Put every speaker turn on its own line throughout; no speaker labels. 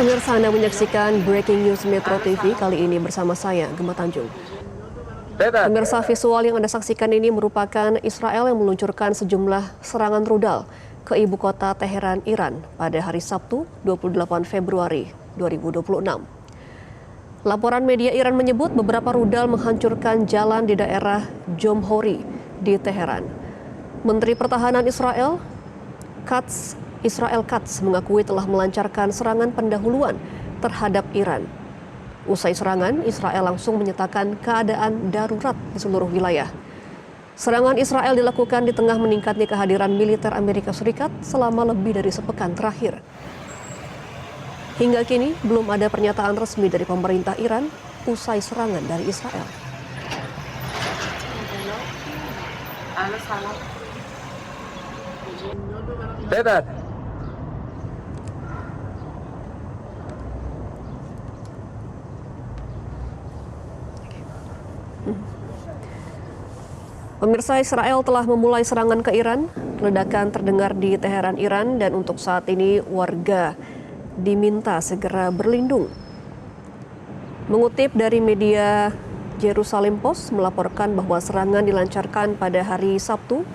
Pemirsa, Anda menyaksikan Breaking News Metro TV kali ini bersama saya, Gemma Tanjung. Pemirsa, visual yang Anda saksikan ini merupakan Israel yang meluncurkan sejumlah serangan rudal ke ibu kota Teheran, Iran pada hari Sabtu 28 Februari 2026. Laporan media Iran menyebut beberapa rudal menghancurkan jalan di daerah Jomhori di Teheran. Menteri Pertahanan Israel Katz mengakui telah melancarkan serangan pendahuluan terhadap Iran. Usai serangan, Israel langsung menyatakan keadaan darurat di seluruh wilayah. Serangan Israel dilakukan di tengah meningkatnya kehadiran militer Amerika Serikat selama lebih dari sepekan terakhir. Hingga kini, belum ada pernyataan resmi dari pemerintah Iran usai serangan dari Israel. Pemirsa, Israel telah memulai serangan ke Iran. Ledakan terdengar di Teheran, Iran, dan untuk saat ini warga diminta segera berlindung. Mengutip dari media Jerusalem Post melaporkan bahwa serangan dilancarkan pada hari Sabtu,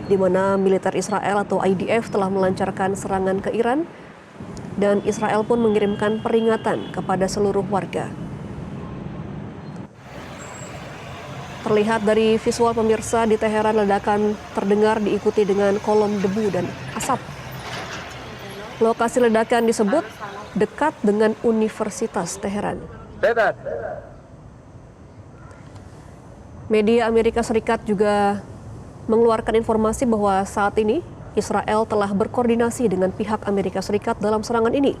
di mana militer Israel atau IDF telah melancarkan serangan ke Iran, dan Israel pun mengirimkan peringatan kepada seluruh warga. Terlihat dari visual pemirsa di Teheran, ledakan terdengar diikuti dengan kolom debu dan asap. Lokasi ledakan disebut dekat dengan Universitas Teheran. Media Amerika Serikat juga mengeluarkan informasi bahwa saat ini Israel telah berkoordinasi dengan pihak Amerika Serikat dalam serangan ini.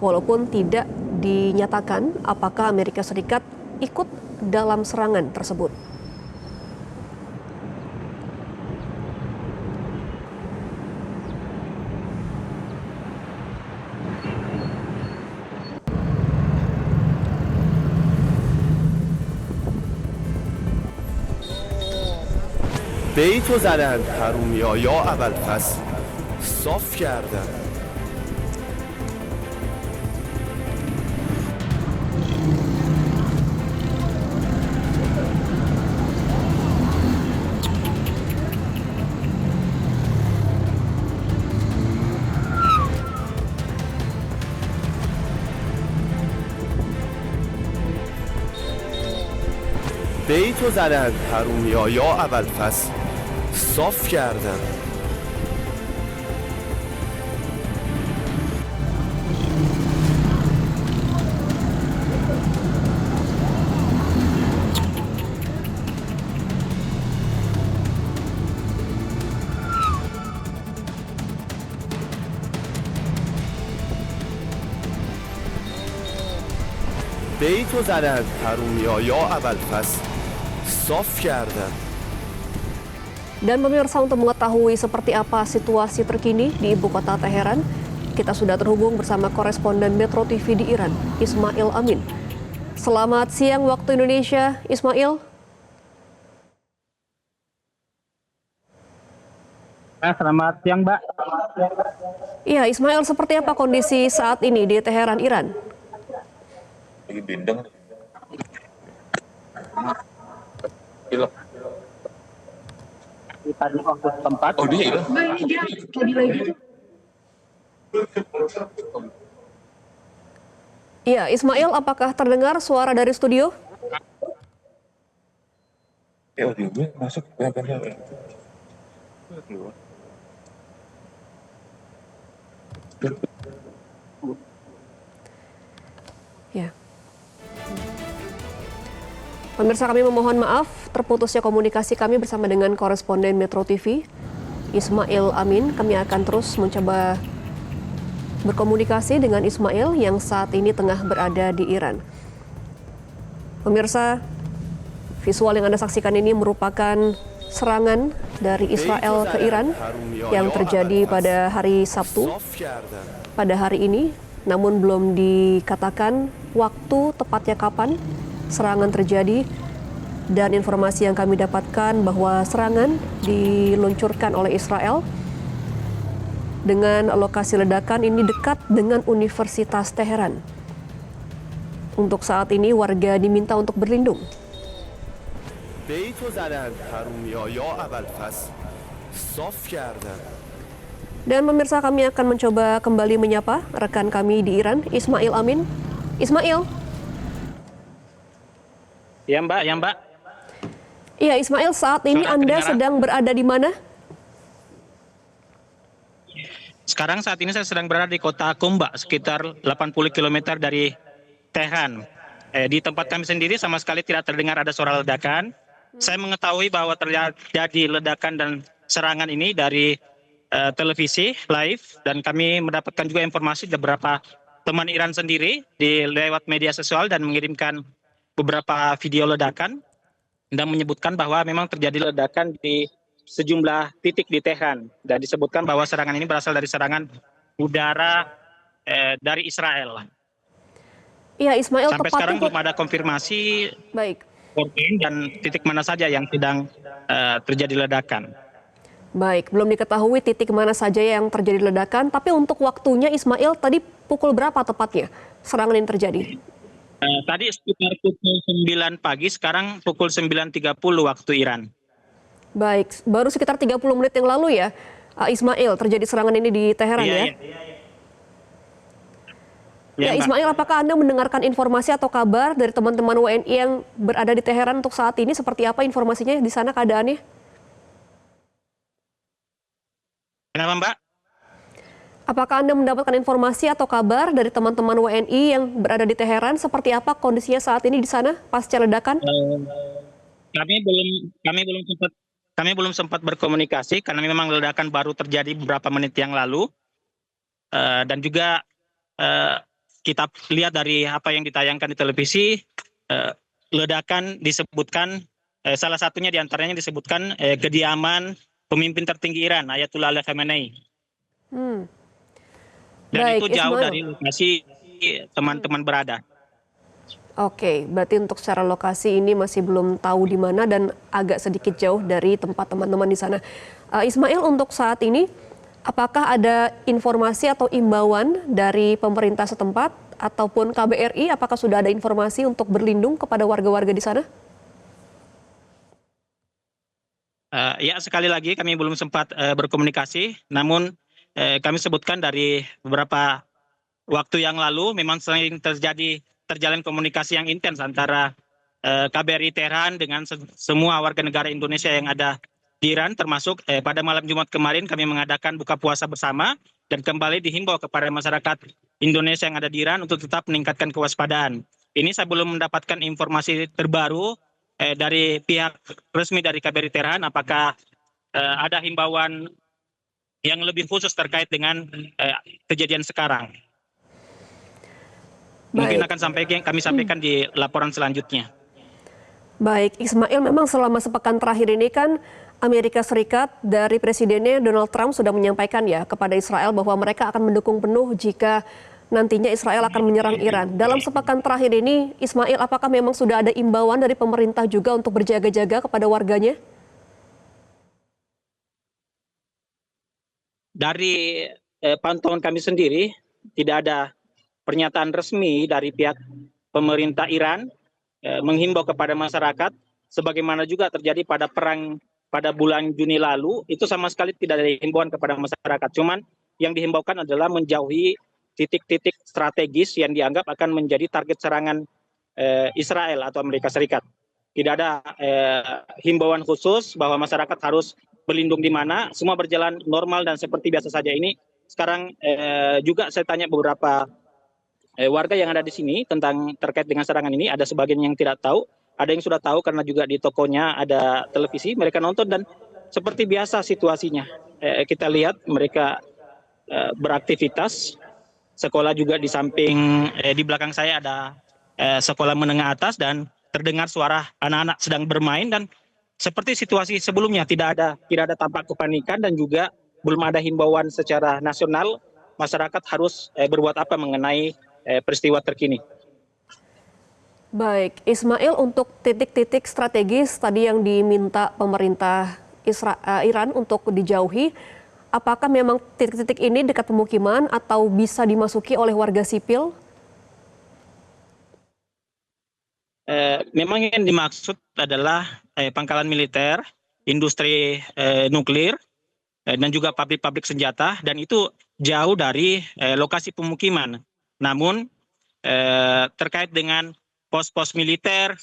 Walaupun tidak dinyatakan apakah Amerika Serikat ikut dalam serangan tersebut.
بیت و زدن حرومیا یا ابوالفضل صاف کردن بیت و زدن حرومیا یا ابوالفضل صاف کردن بیت و زدن حرومیا یا ابوالفضل صاف کردن.
Dan pemirsa, untuk mengetahui seperti apa situasi terkini di ibu kota Teheran, kita sudah terhubung bersama koresponden Metro TV di Iran, Ismail Amin. Selamat siang waktu Indonesia, Ismail.
Selamat siang, Mbak.
Iya, Ismail, seperti apa kondisi saat ini di Teheran, Iran?
Lagi bindeng.
Tadi waktu tempat.
Oh, dia hilang.
Iya, Ismail, apakah terdengar suara dari studio?
Audio gue masuk benar.
Ya. Pemirsa, kami memohon maaf terputusnya komunikasi kami bersama dengan koresponden Metro TV, Ismail Amin. Kami akan terus mencoba berkomunikasi dengan Ismail yang saat ini tengah berada di Iran. Pemirsa, visual yang Anda saksikan ini merupakan serangan dari Israel ke Iran yang terjadi pada hari Sabtu, pada hari ini. Namun belum dikatakan waktu tepatnya kapan serangan terjadi, dan informasi yang kami dapatkan bahwa serangan diluncurkan oleh Israel dengan lokasi ledakan ini dekat dengan Universitas Teheran. Untuk saat ini warga diminta untuk berlindung.
بیتو زدن حرومیا یا ابوالفضل صاف کردن.
Dan pemirsa, kami akan mencoba kembali menyapa rekan kami di Iran, Ismail Amin. Ismail.
Ya Mbak, ya Mbak.
Iya Ismail, saat ini
Suara
Anda
kedengaran?
sedang berada di mana?
Sekarang saat ini saya sedang berada di kota Qom, Mbak, sekitar 80 km dari Tehran. Di tempat kami sendiri sama sekali tidak terdengar ada suara ledakan. Saya mengetahui bahwa terjadi ledakan dan serangan ini dari televisi live, dan kami mendapatkan juga informasi dari beberapa teman Iran sendiri di lewat media sosial dan mengirimkan beberapa video ledakan dan menyebutkan bahwa memang terjadi ledakan di sejumlah titik di Tehran, dan disebutkan bahwa serangan ini berasal dari serangan udara dari Israel.
Iya Ismail,
Sampai sekarang belum ada konfirmasi
Baik.
korban dan titik mana saja yang sedang terjadi ledakan.
Baik, belum diketahui titik mana saja yang terjadi ledakan, tapi untuk waktunya Ismail tadi pukul berapa tepatnya serangan ini terjadi?
Tadi sekitar pukul 9 pagi, sekarang pukul 9.30 waktu Iran.
Baik, baru sekitar 30 menit yang lalu ya, Ismail, terjadi serangan ini di Teheran ya? Ya
Mbak.
Ismail, apakah Anda mendengarkan informasi atau kabar dari teman-teman WNI yang berada di Teheran untuk saat ini? Seperti apa informasinya di sana keadaannya?
Kenapa Mbak?
Apakah Anda mendapatkan informasi atau kabar dari teman-teman WNI yang berada di Teheran? Seperti apa kondisinya saat ini di sana pasca ledakan?
Kami belum sempat berkomunikasi karena memang ledakan baru terjadi beberapa menit yang lalu, dan juga kita lihat dari apa yang ditayangkan di televisi, ledakan disebutkan salah satunya diantaranya disebutkan kediaman pemimpin tertinggi Iran, Ayatollah Ali Khamenei. Dan
Baik,
itu jauh
Ismail.
dari lokasi teman-teman berada.
Oke, berarti untuk secara lokasi ini masih belum tahu di mana dan agak sedikit jauh dari tempat teman-teman di sana. Ismail, untuk saat ini apakah ada informasi atau imbauan dari pemerintah setempat ataupun KBRI? Apakah sudah ada informasi untuk berlindung kepada warga-warga di sana?
Ya, sekali lagi kami belum sempat berkomunikasi, namun kami sebutkan dari beberapa waktu yang lalu memang sering terjalin komunikasi yang intens antara KBRI Tehran dengan semua warga negara Indonesia yang ada di Iran, termasuk pada malam Jumat kemarin kami mengadakan buka puasa bersama dan kembali dihimbau kepada masyarakat Indonesia yang ada di Iran untuk tetap meningkatkan kewaspadaan. Ini saya belum mendapatkan informasi terbaru dari pihak resmi dari KBRI Tehran, apakah ada himbauan yang lebih khusus terkait dengan kejadian sekarang. Mungkin akan kami sampaikan di laporan selanjutnya.
Baik, Ismail, memang selama sepekan terakhir ini kan Amerika Serikat dari presidennya Donald Trump sudah menyampaikan ya kepada Israel bahwa mereka akan mendukung penuh jika nantinya Israel akan menyerang Iran. Dalam sepekan terakhir ini, Ismail, apakah memang sudah ada imbauan dari pemerintah juga untuk berjaga-jaga kepada warganya?
Dari pantauan kami sendiri, tidak ada pernyataan resmi dari pihak pemerintah Iran menghimbau kepada masyarakat, sebagaimana juga terjadi pada perang pada bulan Juni lalu, itu sama sekali tidak ada himbauan kepada masyarakat. Cuman yang dihimbaukan adalah menjauhi titik-titik strategis yang dianggap akan menjadi target serangan Israel atau Amerika Serikat. Tidak ada himbauan khusus bahwa masyarakat harus berlindung di mana, semua berjalan normal dan seperti biasa saja. Ini sekarang juga saya tanya beberapa warga yang ada di sini tentang terkait dengan serangan ini, ada sebagian yang tidak tahu, ada yang sudah tahu karena juga di tokonya ada televisi, mereka nonton dan seperti biasa situasinya. Kita lihat mereka beraktivitas, sekolah juga di samping, di belakang saya ada sekolah menengah atas dan terdengar suara anak-anak sedang bermain dan seperti situasi sebelumnya tidak ada tampak kepanikan dan juga belum ada himbauan secara nasional masyarakat harus berbuat apa mengenai peristiwa terkini.
Baik, Ismail, untuk titik-titik strategis tadi yang diminta pemerintah Iran untuk dijauhi, apakah memang titik-titik ini dekat pemukiman atau bisa dimasuki oleh warga sipil?
Memang yang dimaksud adalah pangkalan militer, industri nuklir, dan juga pabrik-pabrik senjata, dan itu jauh dari lokasi pemukiman. Namun terkait dengan pos-pos militer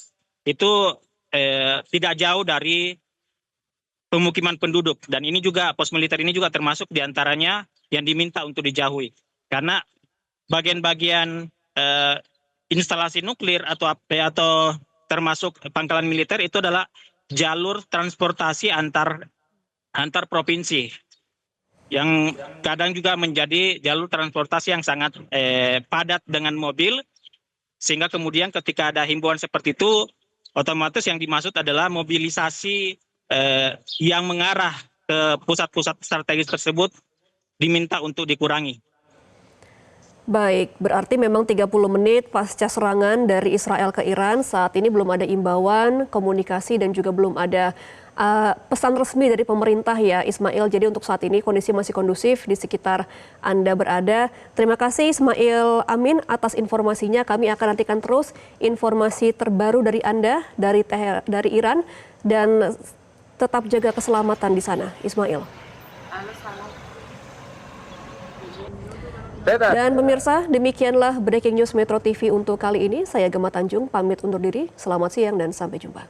itu tidak jauh dari pemukiman penduduk, dan ini juga pos militer ini juga termasuk diantaranya yang diminta untuk dijauhi karena bagian-bagian instalasi nuklir atau termasuk pangkalan militer itu adalah jalur transportasi antar provinsi yang kadang juga menjadi jalur transportasi yang sangat padat dengan mobil, sehingga kemudian ketika ada himbauan seperti itu otomatis yang dimaksud adalah mobilisasi yang mengarah ke pusat-pusat strategis tersebut diminta untuk dikurangi.
Baik, berarti memang 30 menit pasca serangan dari Israel ke Iran, saat ini belum ada imbauan, komunikasi, dan juga belum ada pesan resmi dari pemerintah ya Ismail. Jadi untuk saat ini kondisi masih kondusif di sekitar Anda berada. Terima kasih Ismail Amin atas informasinya. Kami akan nantikan terus informasi terbaru dari Anda dari Iran, dan tetap jaga keselamatan di sana, Ismail. Dan pemirsa, demikianlah Breaking News Metro TV untuk kali ini. Saya Gemma Tanjung, pamit undur diri. Selamat siang dan sampai jumpa.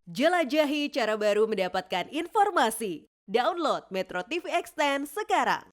Jelajahi cara baru mendapatkan informasi. Download Metro TV Extend sekarang.